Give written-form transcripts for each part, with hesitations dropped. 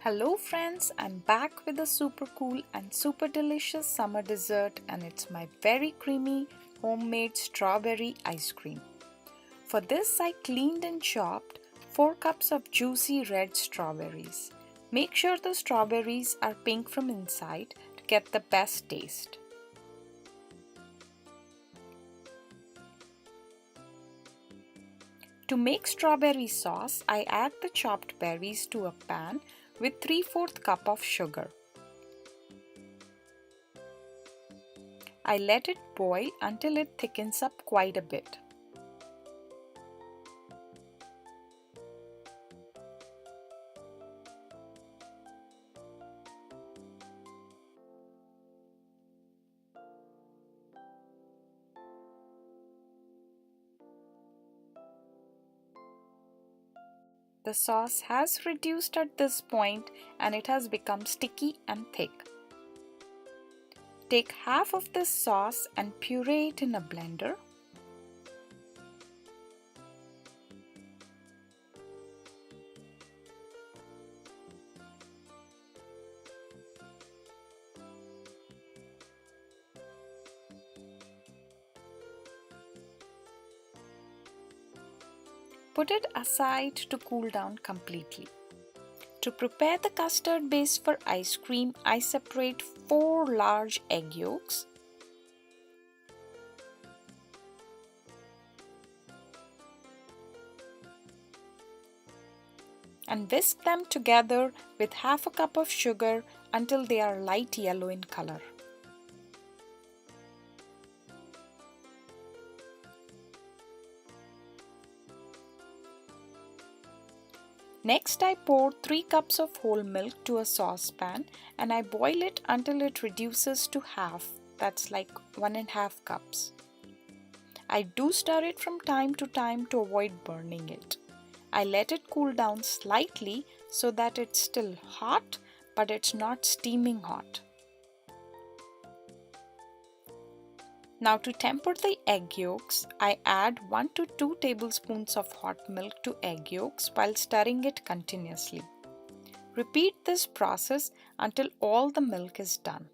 Hello friends, I'm back with a super cool and super delicious summer dessert, and it's my very creamy homemade strawberry ice cream. For this I cleaned and chopped 4 cups of juicy red strawberries. Make sure the strawberries are pink from inside to get the best taste. To make strawberry sauce, I add the chopped berries to a pan with 3/4 cup of sugar. I let it boil until it thickens up quite a bit. The sauce has reduced at this point and it has become sticky and thick. Take half of this sauce and puree it in a blender. Put it aside to cool down completely. To prepare the custard base for ice cream, I separate 4 large egg yolks. And whisk them together with half a cup of sugar until they are light yellow in color. Next, I pour 3 cups of whole milk to a saucepan and I boil it until it reduces to half, that's like 1.5 cups. I do stir it from time to time to avoid burning it. I let it cool down slightly so that it's still hot, but it's not steaming hot. Now to temper the egg yolks, I add 1 to 2 tablespoons of hot milk to egg yolks while stirring it continuously. Repeat this process until all the milk is done.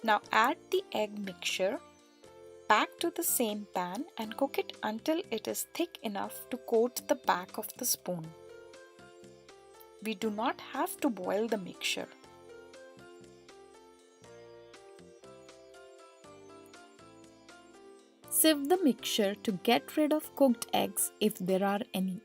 Now add the egg mixture back to the same pan and cook it until it is thick enough to coat the back of the spoon. We do not have to boil the mixture. Sieve the mixture to get rid of cooked eggs if there are any.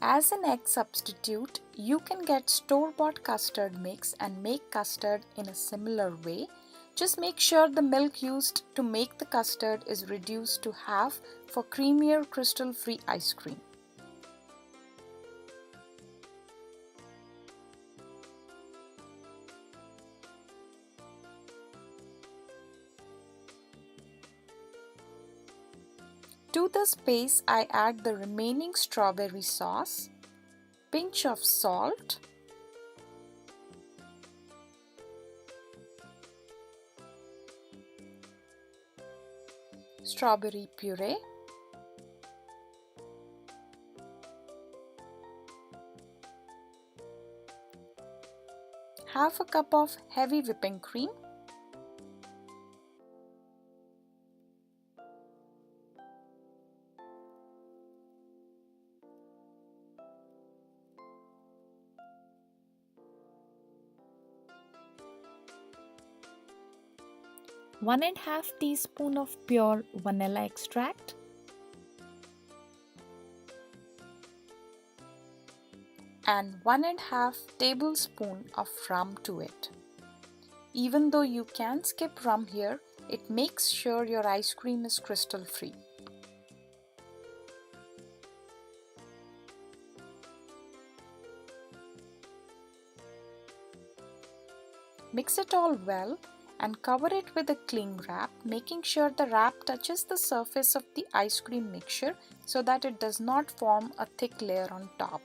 As an egg substitute, you can get store-bought custard mix and make custard in a similar way. Just make sure the milk used to make the custard is reduced to half for creamier crystal-free ice cream. To this base, I add the remaining strawberry sauce, pinch of salt, strawberry puree, half a cup of heavy whipping cream, one and half teaspoon of pure vanilla extract, and 1.5 tablespoon of rum to it. Even though you can skip rum here, it makes sure your ice cream is crystal free. Mix it all well and cover it with a cling wrap, making sure the wrap touches the surface of the ice cream mixture so that it does not form a thick layer on top.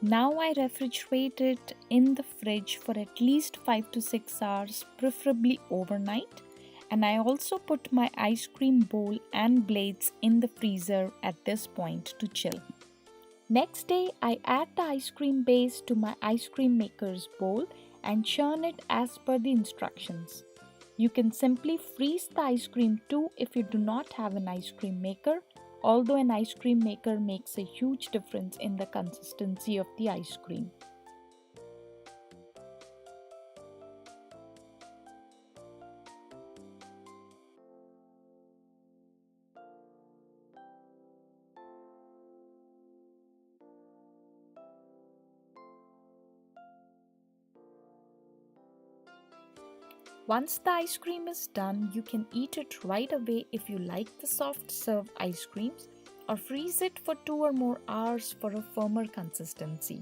Now I refrigerate it in the fridge for at least 5 to 6 hours, preferably overnight. And I also put my ice cream bowl and blades in the freezer at this point to chill. Next day, I add the ice cream base to my ice cream maker's bowl and churn it as per the instructions. You can simply freeze the ice cream too if you do not have an ice cream maker, although an ice cream maker makes a huge difference in the consistency of the ice cream. Once the ice cream is done, you can eat it right away if you like the soft serve ice creams, or freeze it for 2 or more hours for a firmer consistency.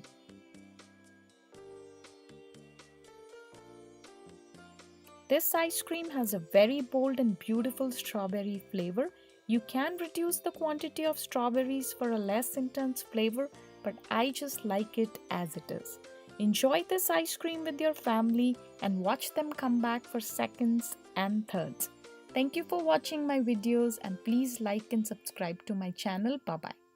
This ice cream has a very bold and beautiful strawberry flavor. You can reduce the quantity of strawberries for a less intense flavor, but I just like it as it is. Enjoy this ice cream with your family and watch them come back for seconds and thirds. Thank you for watching my videos and please like and subscribe to my channel. Bye bye.